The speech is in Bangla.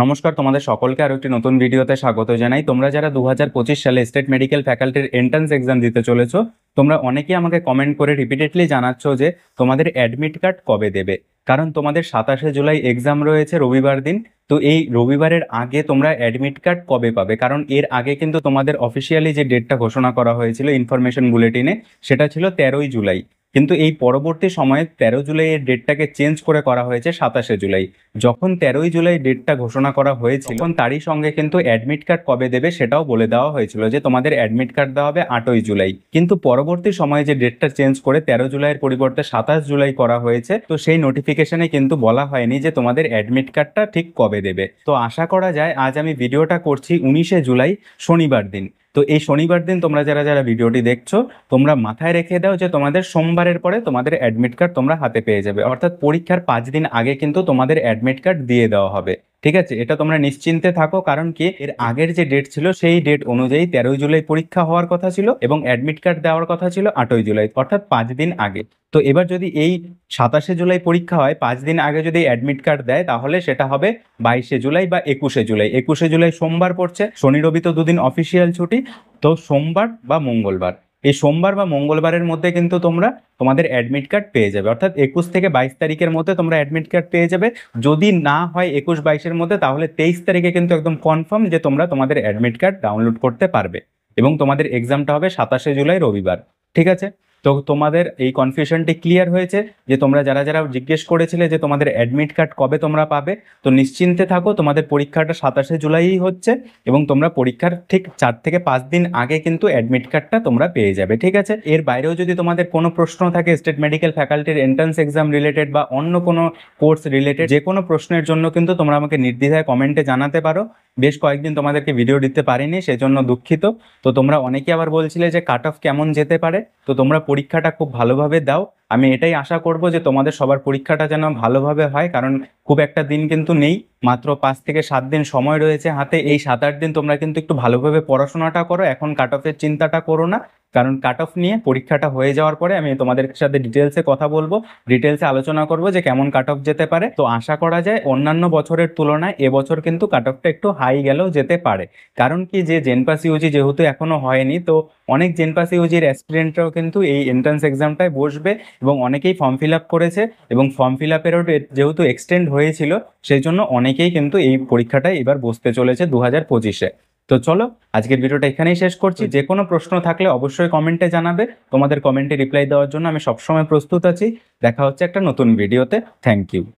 নমস্কার, তোমাদের সকলকে আরো একটি নতুন ভিডিওতে স্বাগত জানাই। তোমরা যারা 2025 সালে স্টেট মেডিকেল ফ্যাকাল্টির এন্ট্রান্স এক্সাম দিতে চলেছো, তোমরা অনেকেই আমাকে কমেন্ট করে রিপিটেডলি জানাচ্ছ যে তোমাদের অ্যাডমিট কার্ড কবে দেবে। কারণ তোমাদের 27শে জুলাই এক্সাম রয়েছে রবিবার দিন। তো এই রবিবারের আগে তোমরা অ্যাডমিট কার্ড কবে পাবে? কারণ এর আগে কিন্তু তোমাদের অফিসিয়ালি যে ডেটটা ঘোষণা করা হয়েছিল ইনফরমেশন বুলেটিনে, সেটা ছিল 13ই জুলাই। কিন্তু এই পরবর্তী সময়ে 13 জুলাই এর ডেটটাকে চেঞ্জ করে করা হয়েছে 27শে জুলাই। যখন 13ই জুলাই ডেটটা ঘোষণা করা হয়েছিল, তখন তারই সঙ্গে কিন্তু অ্যাডমিট কার্ড কবে দেবে সেটাও বলে দেওয়া হয়েছিল যে তোমাদের অ্যাডমিট কার্ড দেওয়া হবে 8ই জুলাই। কিন্তু পরবর্তী সময়ে যে ডেটটা চেঞ্জ করে 13 জুলাইয়ের পরিবর্তে 27 জুলাই করা হয়েছে, তো সেই নোটিফিকেশনে কিন্তু বলা হয়নি যে তোমাদের অ্যাডমিট কার্ডটা ঠিক কবে দেবে। তো আশা করা যায় আজ আমি ভিডিওটা করছি 19শে জুলাই, শনিবার দিন। তো এই শনিবার দিন তোমরা যারা যারা ভিডিওটি দেখছো, তোমরা মাথায় রেখে দাও যে তোমাদের সোমবারের পরে তোমাদের অ্যাডমিট কার্ড তোমরা হাতে পেয়ে যাবে। অর্থাৎ পরীক্ষার 5 দিন আগে কিন্তু তোমাদের অ্যাডমিট কার্ড দিয়ে দেওয়া হবে। ঠিক আছে, এটা তোমরা নিশ্চিন্তে থাকো। কারণ কি, এর আগের যে ডেট ছিল সেই ডেট অনুযায়ী 13ই জুলাই পরীক্ষা হওয়ার কথা ছিল এবং অ্যাডমিট কার্ড দেওয়ার কথা ছিল 8ই জুলাই, অর্থাৎ 5 দিন আগে। তো এবার যদি এই 27শে জুলাই পরীক্ষা হয়, 5 দিন আগে যদি অ্যাডমিট কার্ড দেয়, তাহলে সেটা হবে 22শে জুলাই বা 21শে জুলাই। 21শে জুলাই সোমবার পড়ছে, শনি রবি তো দুদিন অফিসিয়াল ছুটি। তো সোমবার বা মঙ্গলবার, এই সোমবার বা মঙ্গলবারের মধ্যে কিন্তু তোমরা তোমাদের অ্যাডমিট কার্ড পেয়ে যাবে। অর্থাৎ 21 থেকে 22 তারিখের মধ্যে তোমরা অ্যাডমিট কার্ড পেয়ে যাবে। যদি না হয় 21-22-এর মধ্যে, তাহলে 23 তারিখে কিন্তু একদম কনফার্ম যে তোমরা তোমাদের অ্যাডমিট কার্ড ডাউনলোড করতে পারবে। এবং তোমাদের এক্সামটা হবে 27শে জুলাই রবিবার। ঠিক আছে, তো তোমাদের এই কনফিউশনটি ক্লিয়ার হয়েছে যে তোমরা যারা যারা জিজ্ঞেস করেছিলে যে তোমাদের অ্যাডমিট কার্ড কবে তোমরা পাবে, তো নিশ্চিন্তে থাকো, তোমাদের পরীক্ষাটা 27শে জুলাইই হচ্ছে এবং তোমরা পরীক্ষার ঠিক 4 থেকে 5 দিন আগে কিন্তু অ্যাডমিট কার্ডটা তোমরা পেয়ে যাবে। ঠিক আছে, এর বাইরেও যদি তোমাদের কোনো প্রশ্ন থাকে স্টেট মেডিকেল ফ্যাকাল্টির এন্ট্রান্স এক্সাম রিলেটেড বা অন্য কোনো কোর্স রিলেটেড, যে কোনো প্রশ্নের জন্য কিন্তু তোমরা আমাকে নির্দ্বিধায় কমেন্টে জানাতে পারো। বেশ কয়েকদিন তোমাদেরকে ভিডিও দিতে পারিনি, সেজন্য দুঃখিত। তো তোমরা অনেকে আবার বলছিলে যে কাট অফ কেমন যেতে পারে। তো তোমরা পরীক্ষাটা খুব ভালোভাবে দাও। আমি এটাই আশা করব যে তোমাদের সবার পরীক্ষাটা যেন ভালোভাবে হয়। কারণ খুব একটা দিন কিন্তু নেই, মাত্র 5 থেকে 7 দিন সময় রয়েছে হাতে। এই 7-8 দিন তোমরা কিন্তু একটু ভালোভাবে পড়াশোনাটা করো, এখন কাট অফের চিন্তাটা করো না। কারণ কাট অফ নিয়ে পরীক্ষাটা হয়ে যাওয়ার পরে আমি তোমাদের সাথে ডিটেলসে কথা বলবো, ডিটেলসে আলোচনা করব যে কেমন কাট অফ যেতে পারে। তো আশা করা যায় অন্যান্য বছরের তুলনায় এবছর কিন্তু কাট অফটা একটু হাই গেলেও যেতে পারে। কারণ কি, যে জেনপাস ইউজি যেহেতু এখনো হয়নি, তো অনেক জেনপাস ইউজির অ্যাসপিরেন্টরাও কিন্তু এই এন্ট্রান্স এক্সামটায় বসবে এবং অনেকেই ফর্ম ফিল আপ করেছে। এবং ফর্ম ফিল আপেরও যেহেতু এক্সটেন্ড হয়েছিল, সেই জন্য অনেকেই কিন্তু এই পরীক্ষাটায় এবার বসতে চলেছে 2025-এ। তো চলো, আজকের ভিডিওটা এখানেই শেষ করছি। যে কোনো প্রশ্ন থাকলে অবশ্যই কমেন্টে জানাবে। তোমাদের কমেন্টে রিপ্লাই দেওয়ার জন্য আমি সবসময় প্রস্তুত আছি। দেখা হচ্ছে একটা নতুন ভিডিওতে। Thank you.